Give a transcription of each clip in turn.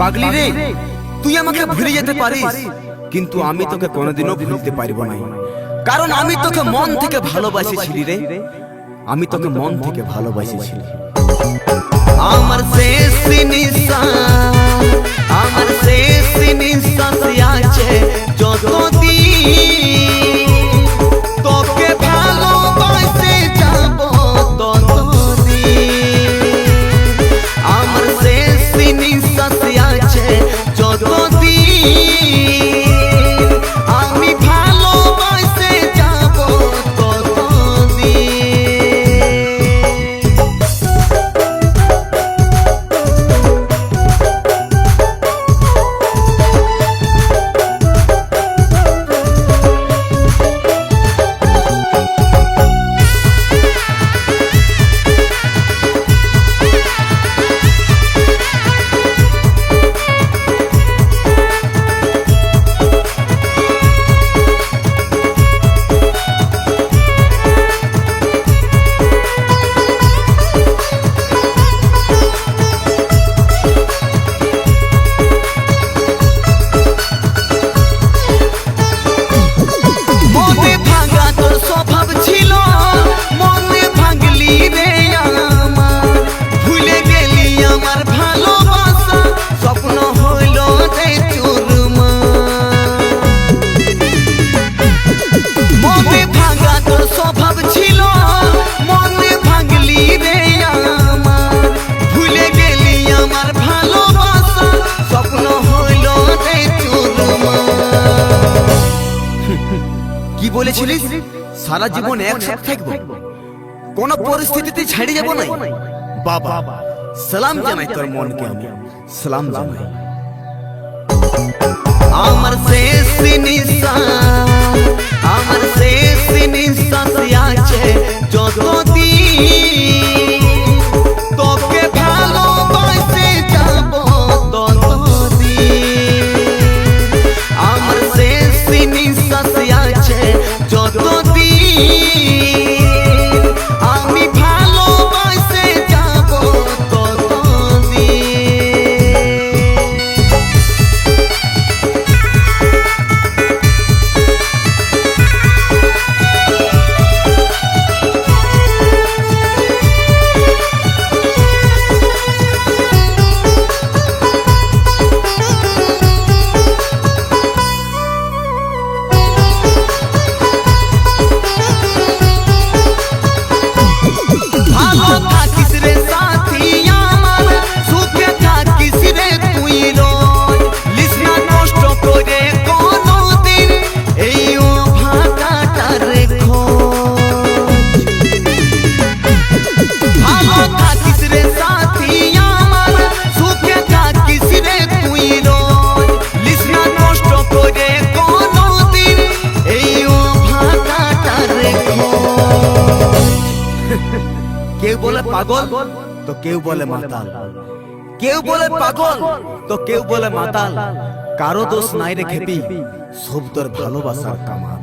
পাগলি রে, তুই আমাকে ভুলে যেতে পারিস, কিন্তু আমি তোকে কোনোদিনও ভুলতে পারবো না। কারণ আমি তোকে মন থেকে ভালোবাসেছিলি রে, আমি তোকে মন থেকে ভালোবাসেছিলি। আমার শেষ নিঃশ্বাস, আমার শেষ নিঃশ্বাস আছে যতদিন তোকে ভালোবাসে যাব ততদিন। আমার শেষ নিঃশ্বাস আছে যতদিন আমি ভালোবাসে যাব ততদিন। কি বলেছিলিস সারা জীবন একসাথে থাকবো, কোন পরিস্থিতিতে ছেড়ে যাব না? বাবা সালাম জানাই তোর মনকে, আমি সালাম জানাই। আমার শেষ নিঃশ্বাস, আমার শেষ নিঃশ্বাস আছে যতদিন তোকে ভালোবাসে যাব ততদিন। আমার শেষ নিঃশ্বাস আছে যতদিন আমি ভালোবাসে যাব ততদিন। ভালো থাকিস রে সাথী আমার, সুখে থাকিস রে তুই রোজ, লিস না কষ্ট করে কোনদিন এই ভাটাটার খোঁজ। ভালো থাকিস রে সাথী আমার, সুখে থাকিস রে তুই রোজ, লিস না কষ্ট করে কোনদিন এই ভাটাটার খোঁজ। কেউ বলে পাগল তো কেউ বলে মাতাল, কেউ বলে পাগল তো কেউ বলে মাতাল, কারো দোষ নাই রে খেপি, সব তোর ভালোবাসার কামাল।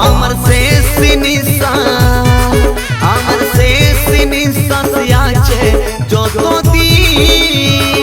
আমার শেষ নিঃশ্বাস, আমার শেষ নিঃশ্বাস আছে যতদিন